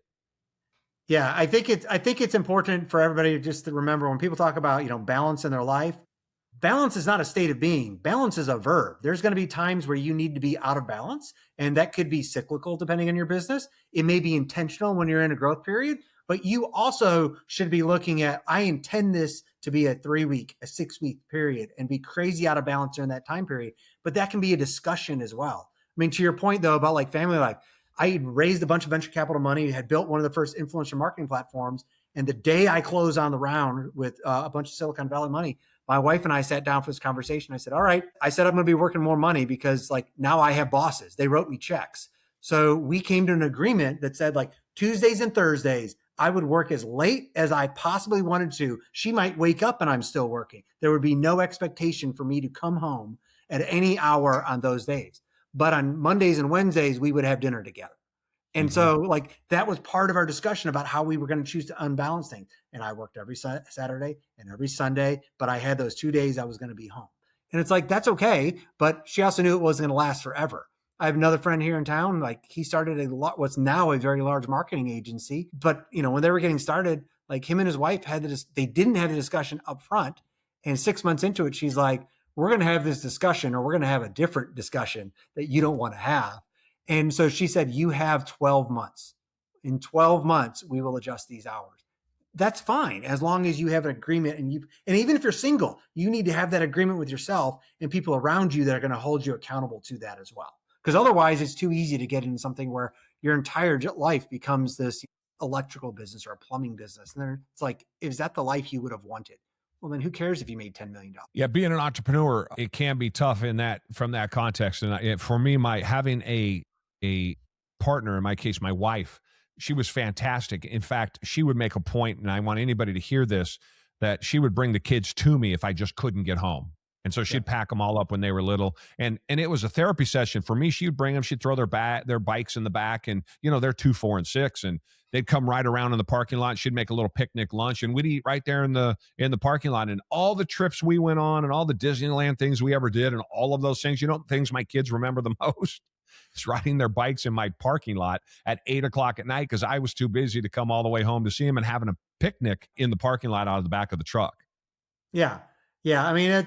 A: Yeah, I think it's important for everybody to just to remember, when people talk about, balance in their life, balance is not a state of being. Balance is a verb. There's going to be times where you need to be out of balance, and that could be cyclical depending on your business. It may be intentional when you're in a growth period, but you also should be looking at, I intend this to be a 3-week, a 6-week period, and be crazy out of balance during that time period. But that can be a discussion as well. I mean, to your point though, about like family life, I had raised a bunch of venture capital money, had built one of the first influencer marketing platforms. And the day I closed on the round with a bunch of Silicon Valley money, my wife and I sat down for this conversation. I said, all right, I said, I'm going to be working more money because like now I have bosses. They wrote me checks. So we came to an agreement that said like Tuesdays and Thursdays, I would work as late as I possibly wanted to. She might wake up and I'm still working. There would be no expectation for me to come home at any hour on those days. But on Mondays and Wednesdays, we would have dinner together. And so like that was part of our discussion about how we were going to choose to unbalance things. And I worked every Saturday and every Sunday, but I had those 2 days I was going to be home. And it's like, that's okay. But she also knew it wasn't going to last forever. I have another friend here in town. Like, he started what's now a very large marketing agency. But, when they were getting started, like, him and his wife they didn't have the discussion up front. And 6 months into it, she's like, we're going to have this discussion, or we're going to have a different discussion that you don't want to have. And so she said, you have 12 months. In 12 months, we will adjust these hours. That's fine, as long as you have an agreement, and even if you're single, you need to have that agreement with yourself and people around you that are going to hold you accountable to that as well. Because otherwise it's too easy to get into something where your entire life becomes this electrical business or a plumbing business. And then it's like, is that the life you would have wanted? Well, then who cares if you made $10 million?
B: Yeah, being an entrepreneur, it can be tough from that context. And for me, having a partner, in my case, my wife, she was fantastic. In fact, she would make a point, and I want anybody to hear this, that she would bring the kids to me if I just couldn't get home. And so she'd pack them all up when they were little. And it was a therapy session for me. She would bring them, she'd throw their bikes in the back, and, they're 2, 4, and 6. And they'd come right around in the parking lot. She'd make a little picnic lunch, and we'd eat right there in the parking lot. And all the trips we went on, and all the Disneyland things we ever did, and all of those things, things my kids remember the most is riding their bikes in my parking lot at 8:00 at night, because I was too busy to come all the way home to see them, and having a picnic in the parking lot out of the back of the truck.
A: Yeah. Yeah. I mean,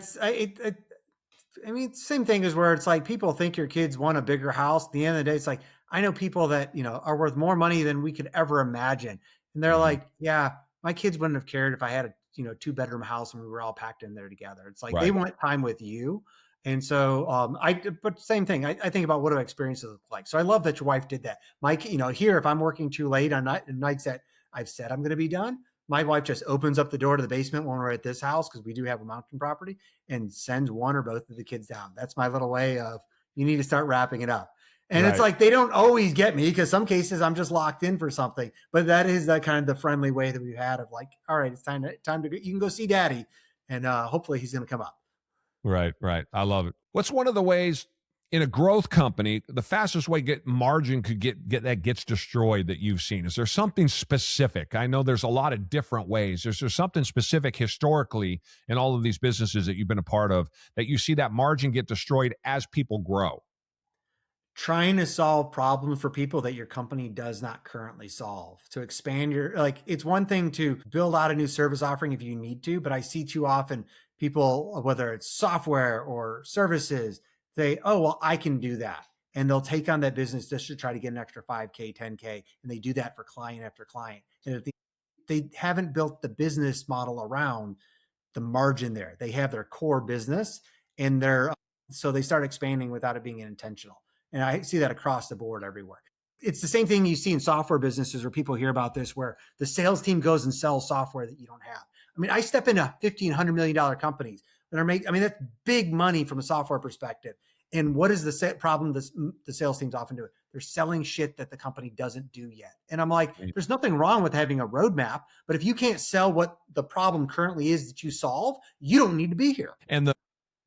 A: same thing as where it's like, people think your kids want a bigger house. At the end of the day, it's like, I know people that, are worth more money than we could ever imagine. And they're like, yeah, my kids wouldn't have cared if I had a, 2-bedroom house and we were all packed in there together. It's like, they want time with you. And so, but same thing, I think about what do experiences look like. So I love that your wife did that. Mike, here, if I'm working too late on nights that I've said I'm going to be done, my wife just opens up the door to the basement when we're at this house, because we do have a mountain property, and sends one or both of the kids down. That's my little way of, you need to start wrapping it up. And it's like, they don't always get me, because some cases I'm just locked in for something, but that is that kind of the friendly way that we've had of like, all right, it's time to go. You can go see daddy, and hopefully he's going to come up.
B: Right. I love it. What's one of the ways in a growth company, the fastest way margin could that gets destroyed that you've seen? Is there something specific? I know there's a lot of different ways. Is there something specific historically in all of these businesses that you've been a part of that you see that margin get destroyed as people grow?
A: trying to solve problems for people that your company does not currently solve, to expand your, like, it's one thing to build out a new service offering if you need to, but I see too often people, whether it's software or services, say, oh, well, I can do that. And they'll take on that business just to try to get an extra 5K, 10K. And they do that for client after client. And if they haven't built the business model around the margin there. They have their core business and so they start expanding without it being intentional. And I see that across the board everywhere. It's the same thing you see in software businesses where people hear about this, where the sales team goes and sells software that you don't have. I mean, I step into $1,500 million companies that are making, I mean, that's big money from a software perspective. And what is the problem the sales teams often do? They're selling shit that the company doesn't do yet. And I'm like, there's nothing wrong with having a roadmap, but if you can't sell what the problem currently is that you solve, you don't need to be here.
B: And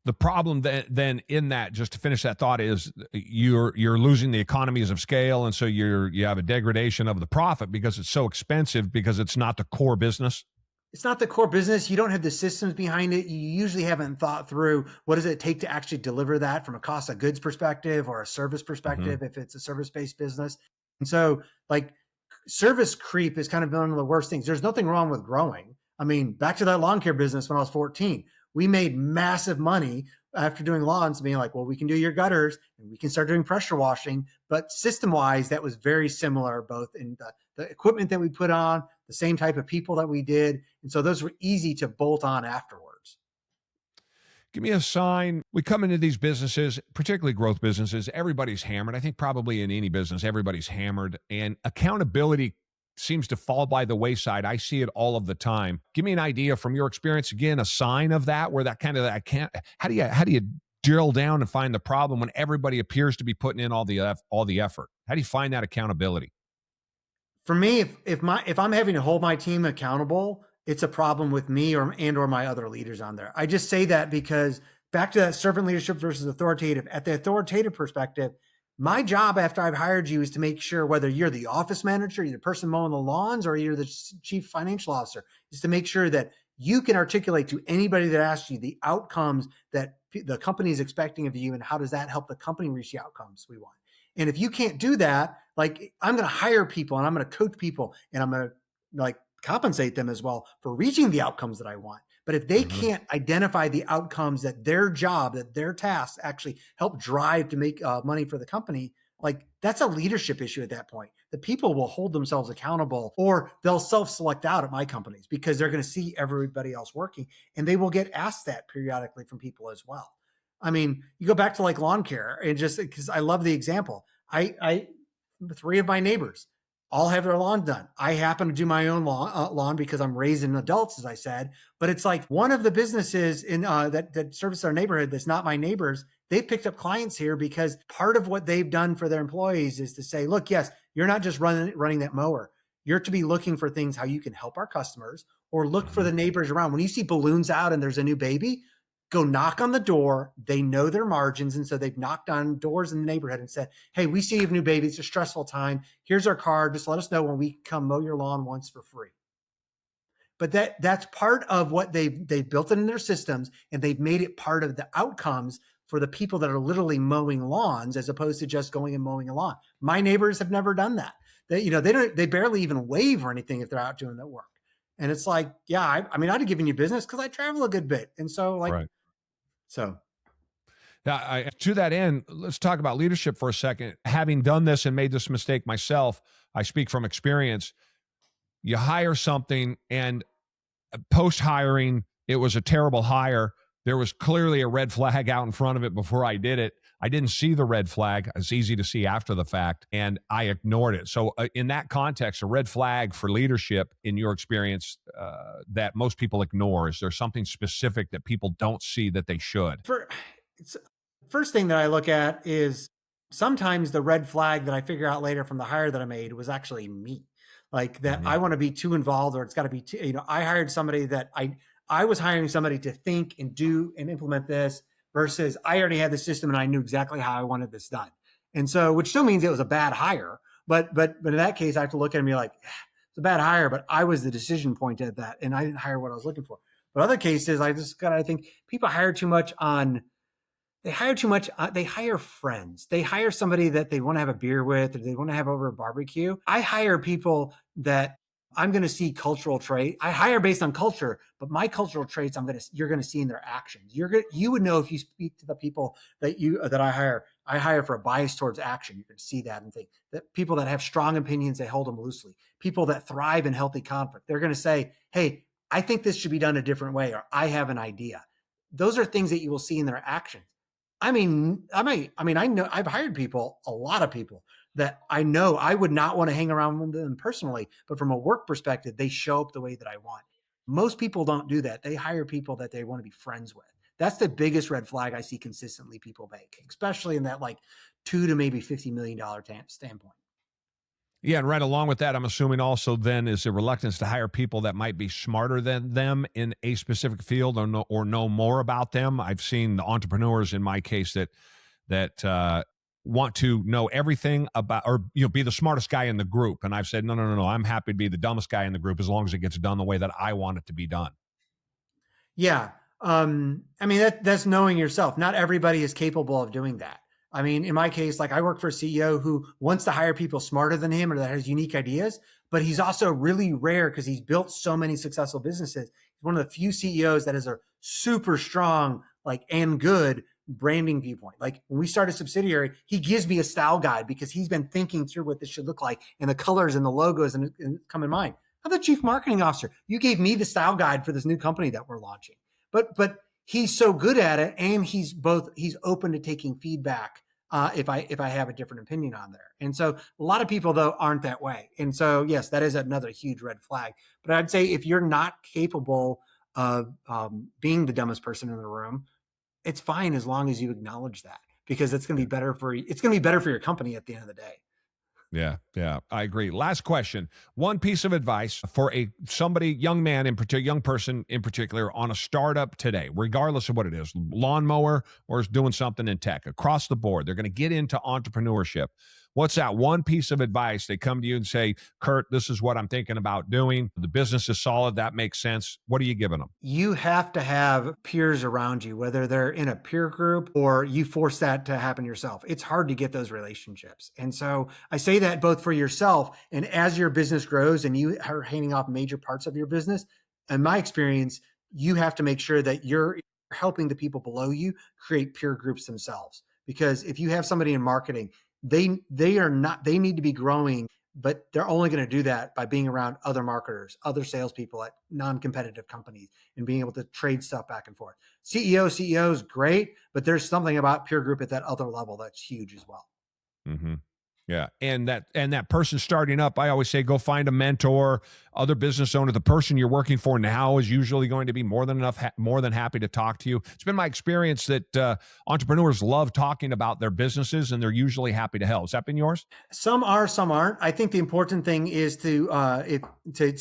B: the problem then in that, just to finish that thought, is you're losing the economies of scale, and so you have a degradation of the profit because it's so expensive, because it's not the core business.
A: It's not the core business. You don't have the systems behind it. You usually haven't thought through what does it take to actually deliver that from a cost of goods perspective or a service perspective, if it's a service-based business. And so, like, service creep is kind of one of the worst things. There's nothing wrong with growing. I mean, back to that lawn care business when I was 14, we made massive money after doing lawns, being like, well, we can do your gutters and we can start doing pressure washing. But system-wise, that was very similar, both in the equipment that we put on, the same type of people that we did. And so those were easy to bolt on afterwards.
B: Give me a sign. We come into these businesses, particularly growth businesses, everybody's hammered. I think probably in any business, everybody's hammered, and accountability seems to fall by the wayside. I see it all of the time. Give me an idea from your experience, again, a sign of that, where that kind of, how do you drill down and find the problem when everybody appears to be putting in all the effort? How do you find that accountability?
A: For me, if I'm having to hold my team accountable, it's a problem with me or my other leaders on there. I just say that because back to that servant leadership versus authoritative. At the authoritative perspective, my job after I've hired you is to make sure, whether you're the office manager, you're the person mowing the lawns, or you're the chief financial officer, is to make sure that you can articulate to anybody that asks you the outcomes that the company is expecting of you, and how does that help the company reach the outcomes we want. And if you can't do that, like, I'm going to hire people and I'm going to coach people and I'm going to, like, compensate them as well for reaching the outcomes that I want. But if they can't identify the outcomes that their job, that their tasks actually help drive to make money for the company, like, that's a leadership issue at that point. The people will hold themselves accountable, or they'll self-select out at my companies because they're going to see everybody else working, and they will get asked that periodically from people as well. I mean, you go back to like lawn care, and just because I love the example, I 3 of my neighbors all have their lawn done. I happen to do my own lawn because I'm raising adults, as I said. But it's like one of the businesses in that service our neighborhood that's not my neighbors. They've picked up clients here because part of what they've done for their employees is to say, look, yes, you're not just running that mower. You're to be looking for things how you can help our customers, or look for the neighbors around. When you see balloons out and there's a new baby, go knock on the door. They know their margins. And so they've knocked on doors in the neighborhood and said, hey, we see you have a new baby. It's a stressful time. Here's our card. Just let us know when we come mow your lawn once for free. But that's part of what they've built it in their systems, and they've made it part of the outcomes for the people that are literally mowing lawns, as opposed to just going and mowing a lawn. My neighbors have never done that. They barely even wave or anything if they're out doing that work. And it's like, yeah, I mean, I'd have given you business because I travel a good bit. And so, like,
B: Right.
A: So
B: now, to that end, let's talk about leadership for a second. Having done this and made this mistake myself, I speak from experience. You hire something, and post-hiring, it was a terrible hire. There was clearly a red flag out in front of it before I did it. I didn't see the red flag. It's easy to see after the fact, and I ignored it. So in that context, a red flag for leadership, in your experience, that most people ignore, is there something specific that people don't see that they should?
A: First thing that I look at is sometimes the red flag that I figure out later from the hire that I made was actually me. Like that I want to be too involved, or it's got to be too, I hired somebody that I was hiring somebody to think and do and implement this, versus I already had the system and I knew exactly how I wanted this done. And so, which still means it was a bad hire, but in that case, I have to look at it and be like, it's a bad hire, but I was the decision point at that, and I didn't hire what I was looking for. But other cases, I think people hire too much on They hire too much. They hire friends. They hire somebody that they want to have a beer with or they want to have over a barbecue. I hire people that I'm going to see cultural trait. I hire based on culture, but my cultural traits you're going to see in their actions. You would know if you speak to the people that I hire. I hire for a bias towards action. You can see that and think that people that have strong opinions, they hold them loosely. People that thrive in healthy conflict, they're going to say, "Hey, I think this should be done a different way," or "I have an idea." Those are things that you will see in their actions. I know I've hired people, a lot of people that I know I would not want to hang around with them personally, but from a work perspective, they show up the way that I want. Most people don't do that. They hire people that they want to be friends with. That's the biggest red flag I see consistently people make, especially in that like two to maybe $50 million standpoint.
B: Yeah, and right along with that, I'm assuming also then is a reluctance to hire people that might be smarter than them in a specific field or know more about them. I've seen the entrepreneurs in my case that want to know everything about or be the smartest guy in the group, and I've said no, no, no, no. I'm happy to be the dumbest guy in the group as long as it gets done the way that I want it to be done.
A: Yeah. I mean, that's knowing yourself. Not everybody is capable of doing that. I mean, in my case, like I work for a CEO who wants to hire people smarter than him or that has unique ideas, but he's also really rare because he's built so many successful businesses. He's one of the few CEOs that has a super strong, like, and good branding viewpoint. Like when we start a subsidiary, he gives me a style guide because he's been thinking through what this should look like and the colors and the logos and come in mind. I'm the chief marketing officer. You gave me the style guide for this new company that we're launching. But he's so good at it, and he's open to taking feedback if I have a different opinion on there. And so a lot of people though aren't that way. And so yes, that is another huge red flag. But I'd say if you're not capable of being the dumbest person in the room, it's fine as long as you acknowledge that because it's going to be better for you. It's going to be better for your company at the end of the day.
B: Yeah, yeah, I agree. Last question. One piece of advice for young man in particular, young person in particular on a startup today, regardless of what it is, lawnmower or is doing something in tech, across the board. They're going to get into entrepreneurship. What's that one piece of advice? They come to you and say, Kurt, this is what I'm thinking about doing. The business is solid. That makes sense. What are you giving them?
A: You have to have peers around you, whether they're in a peer group or you force that to happen yourself. It's hard to get those relationships. And so I say that both for yourself and as your business grows and you are handing off major parts of your business, in my experience, you have to make sure that you're helping the people below you create peer groups themselves. Because if you have somebody in marketing, they need to be growing, but they're only going to do that by being around other marketers, other salespeople at non-competitive companies and being able to trade stuff back and forth. CEO is great, but there's something about peer group at that other level that's huge as well.
B: Mm-hmm. Yeah. And that person starting up, I always say, go find a mentor, other business owner. The person you're working for now is usually going to be more than happy to talk to you. It's been my experience that entrepreneurs love talking about their businesses and they're usually happy to help. Has that been yours?
A: Some are, some aren't. I think the important thing is to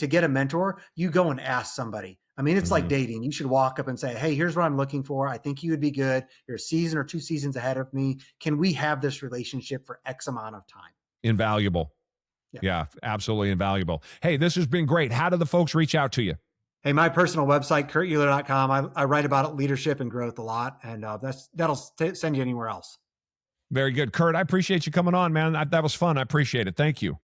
A: get a mentor, you go and ask somebody. I mean, it's like dating. You should walk up and say, hey, here's what I'm looking for. I think you would be good. You're a season or two seasons ahead of me. Can we have this relationship for X amount of time?
B: Invaluable. Yeah, absolutely invaluable. Hey, this has been great. How do the folks reach out to you?
A: Hey, my personal website, kurtuhlir.com. I write about leadership and growth a lot, and that'll send you anywhere else.
B: Very good. Kurt, I appreciate you coming on, man. That was fun. I appreciate it. Thank you.